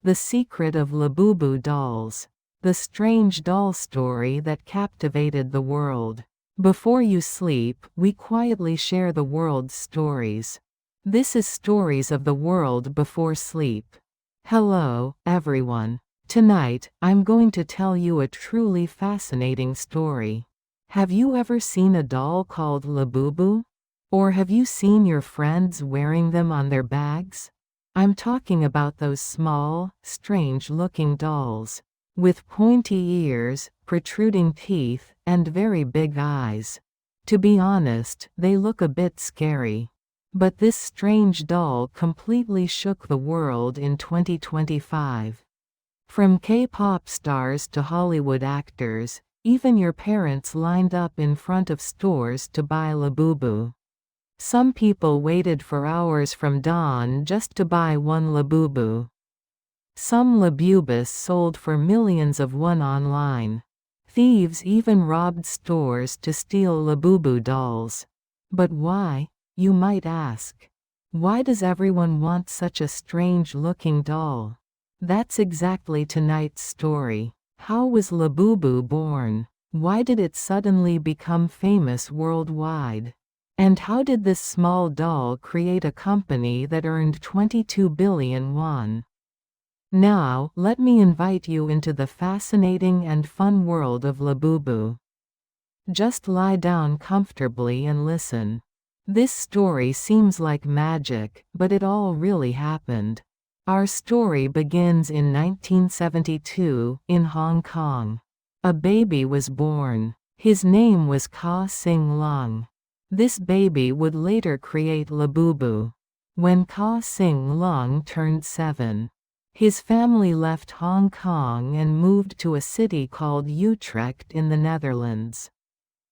The Secret of Labubu Dolls. The strange doll story that captivated the world. Before you sleep, we quietly share the world's stories. This is Stories of the World Before Sleep. Hello, everyone. Tonight, I'm going to tell you a truly fascinating story. Have you ever seen a doll called Labubu? Or have you seen your friends wearing them on their bags? I'm talking about those small, strange-looking dolls, with pointy ears, protruding teeth, and very big eyes. To be honest, they look a bit scary. But this strange doll completely shook the world in 2025. From K-pop stars to Hollywood actors, even your parents lined up in front of stores to buy Labubu. Some people waited for hours from dawn just to buy one Labubu. Some Labubus sold for millions of one online. Thieves even robbed stores to steal Labubu dolls. But why, you might ask? Why does everyone want such a strange-looking doll? That's exactly tonight's story. How was Labubu born? Why did it suddenly become famous worldwide? And how did this small doll create a company that earned 22 billion won? Now, let me invite you into the fascinating and fun world of Labubu. Just lie down comfortably and listen. This story seems like magic, but it all really happened. Our story begins in 1972, in Hong Kong. A baby was born. His name was Ka Sing Lung. This baby would later create Labubu. When Ka Sing Lung turned 7, his family left Hong Kong and moved to a city called Utrecht in the Netherlands.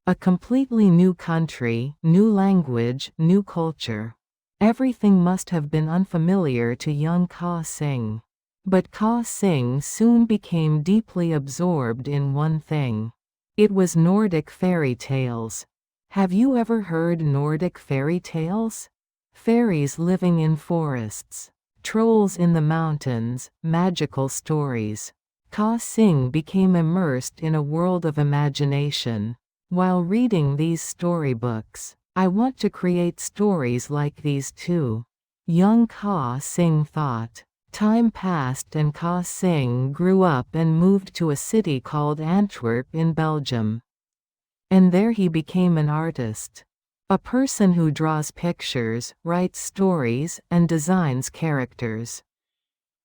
A completely new country, new language, new culture. Everything must have been unfamiliar to young Ka Sing. But Ka Sing soon became deeply absorbed in one thing. It was Nordic fairy tales. Have you ever heard Nordic fairy tales? Fairies living in forests, trolls in the mountains, magical stories. Ka Sing became immersed in a world of imagination. While reading these storybooks, I want to create stories like these too. Young Ka Sing thought. Time passed and Ka Sing grew up and moved to a city called Antwerp in Belgium. And there he became an artist. A person who draws pictures, writes stories, and designs characters.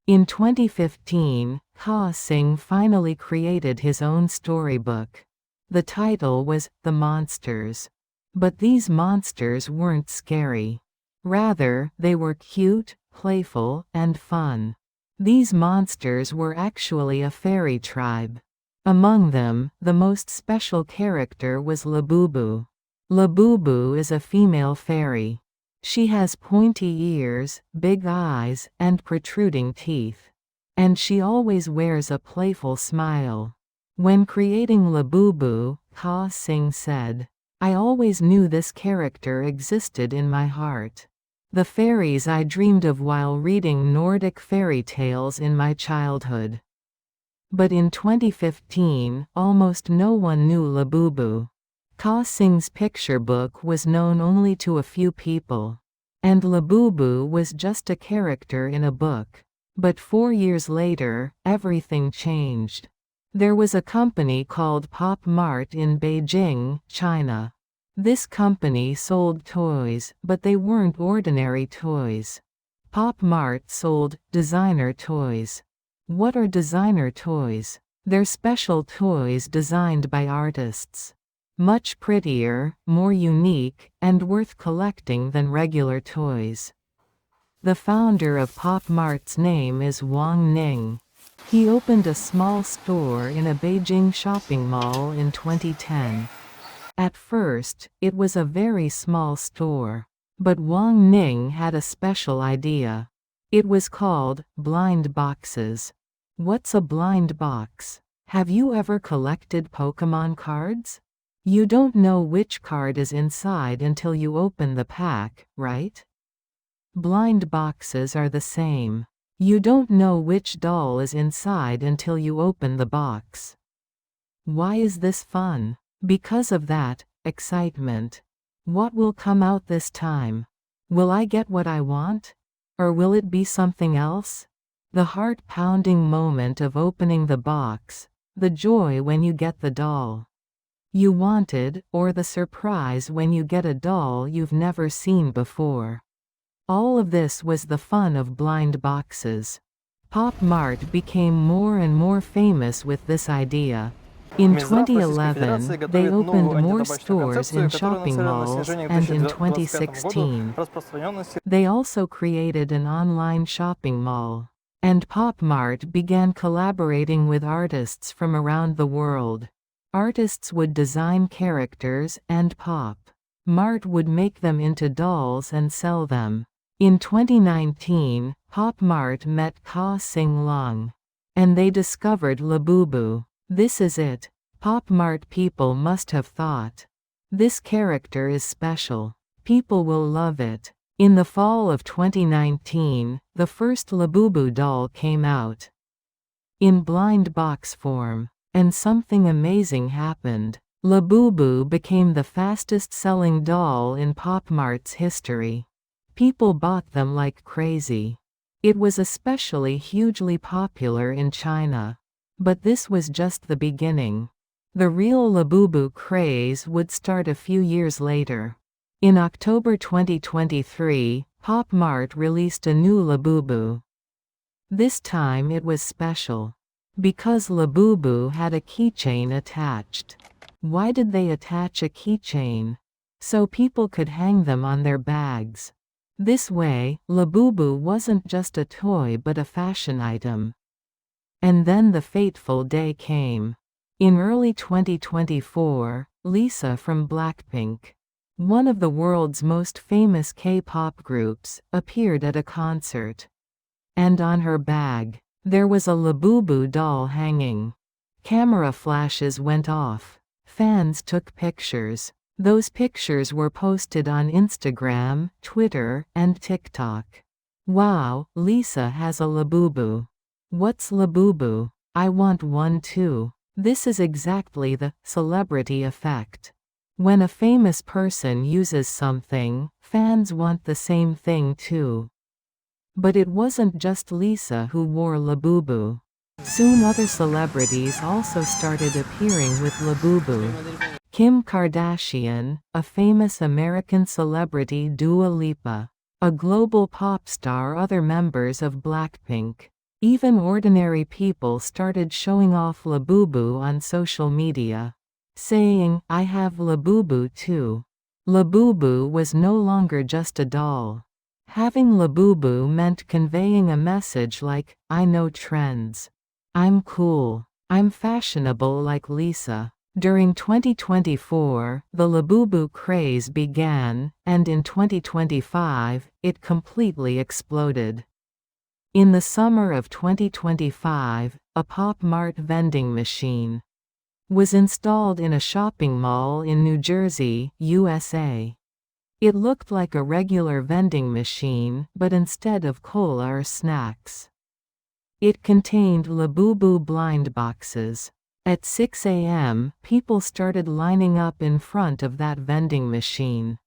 In 2015, Ka Sing finally created his own storybook. The title was The Monsters. But these monsters weren't scary. Rather, they were cute, playful, and fun. These monsters were actually a fairy tribe. Among them, the most special character was Labubu. Labubu is a female fairy. She has pointy ears, big eyes, and protruding teeth. And she always wears a playful smile. When creating Labubu, Ka Sing said, "I always knew this character existed in my heart. The fairies I dreamed of while reading Nordic fairy tales in my childhood." But in 2015, almost no one knew Labubu. Ka Sing's picture book was known only to a few people. And Labubu was just a character in a book. But 4 years later, everything changed. There was a company called Pop Mart in Beijing, China. This company sold toys, but they weren't ordinary toys. Pop Mart sold designer toys. What are designer toys? They're special toys designed by artists. Much prettier, more unique, and worth collecting than regular toys. The founder of Pop Mart's name is Wang Ning. He opened a small store in a Beijing shopping mall in 2010. At first, it was a very small store. But Wang Ning had a special idea. It was called blind boxes. What's a blind box? Have you ever collected Pokémon cards? You don't know which card is inside until you open the pack, right? Blind boxes are the same. You don't know which doll is inside until you open the box. Why is this fun? Because of that excitement. What will come out this time? Will I get what I want? Or will it be something else? The heart-pounding moment of opening the box, the joy when you get the doll you wanted, or the surprise when you get a doll you've never seen before. All of this was the fun of blind boxes. Pop Mart became more and more famous with this idea. In 2011, they opened more stores in shopping malls, and in 2016, they also created an online shopping mall. And Pop Mart began collaborating with artists from around the world. Artists would design characters, and Pop Mart would make them into dolls and sell them. In 2019, Pop Mart met Ka Sing Long, and they discovered Labubu. This is it. Pop Mart people must have thought, this character is special. People will love it. In the fall of 2019, the first Labubu doll came out in blind box form. And something amazing happened. Labubu became the fastest-selling doll in Pop Mart's history. People bought them like crazy. It was especially hugely popular in China. But this was just the beginning. The real Labubu craze would start a few years later. In October 2023, Pop Mart released a new Labubu. This time it was special. Because Labubu had a keychain attached. Why did they attach a keychain? So people could hang them on their bags. This way, Labubu wasn't just a toy but a fashion item. And then the fateful day came. In early 2024, Lisa from Blackpink, one of the world's most famous K-pop groups, appeared at a concert. And on her bag, there was a Labubu doll hanging. Camera flashes went off. Fans took pictures. Those pictures were posted on Instagram, Twitter, and TikTok. Wow, Lisa has a Labubu. What's Labubu? I want one too. This is exactly the celebrity effect. When a famous person uses something, fans want the same thing too. But it wasn't just Lisa who wore Labubu. Soon other celebrities also started appearing with Labubu. Kim Kardashian, a famous American celebrity, Dua Lipa, a global pop star, other members of Blackpink. Even ordinary people started showing off Labubu on social media, saying, "I have Labubu too." Labubu was no longer just a doll. Having Labubu meant conveying a message like, I know trends. I'm cool. I'm fashionable like Lisa. During 2024, the Labubu craze began, and in 2025, it completely exploded. In the summer of 2025, a Pop Mart vending machine was installed in a shopping mall in New Jersey, USA. It looked like a regular vending machine, but instead of cola or snacks, it contained Labubu blind boxes. At 6 a.m., people started lining up in front of that vending machine.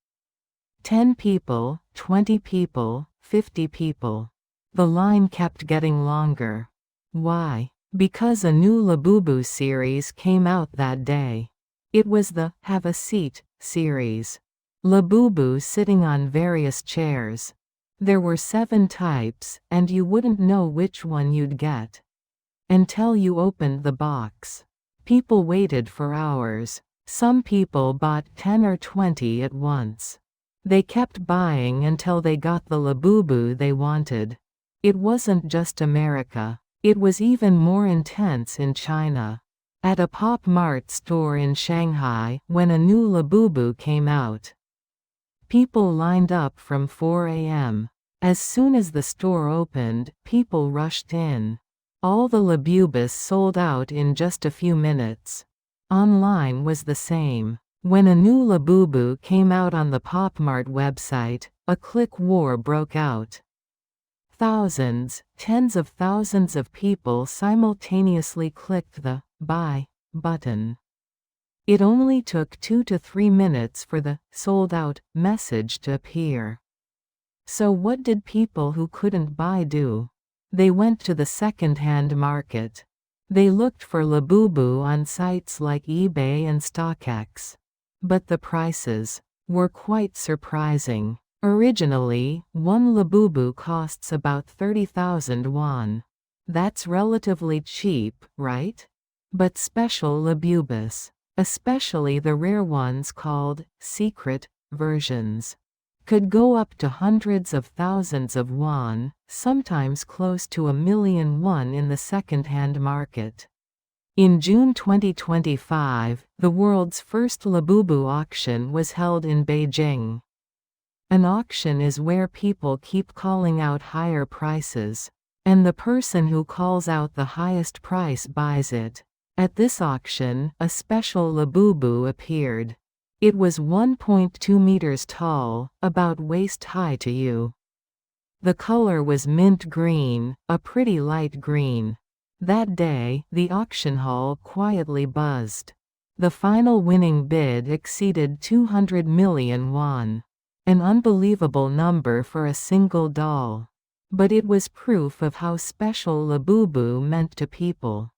10 people, 20 people, 50 people. The line kept getting longer. Why? Because a new Labubu series came out that day. It was the Have a Seat series. Labubu sitting on various chairs. There were 7 types, and you wouldn't know which one you'd get until you opened the box. People waited for hours. Some people bought 10 or 20 at once. They kept buying until they got the Labubu they wanted. It wasn't just America. It was even more intense in China. At a Pop Mart store in Shanghai, when a new Labubu came out, people lined up from 4 a.m. As soon as the store opened, people rushed in. All the Labubus sold out in just a few minutes. Online was the same. When a new Labubu came out on the Pop Mart website, a click war broke out. Thousands, tens of thousands of people simultaneously clicked the buy button. It only took 2 to 3 minutes for the sold out message to appear. So what did people who couldn't buy do? They went to the second-hand market. They looked for Labubu on sites like eBay and StockX. But the prices were quite surprising. Originally, one Labubu costs about 30,000 won. That's relatively cheap, right? But special Labubus, especially the rare ones called secret versions, could go up to hundreds of thousands of won, sometimes close to 1,000,000 won in the second-hand market. In June 2025, the world's first Labubu auction was held in Beijing. An auction is where people keep calling out higher prices, and the person who calls out the highest price buys it. At this auction, a special Labubu appeared. It was 1.2 meters tall, about waist high to you. The color was mint green, a pretty light green. That day, the auction hall quietly buzzed. The final winning bid exceeded 200 million won. An unbelievable number for a single doll. But it was proof of how special Labubu meant to people.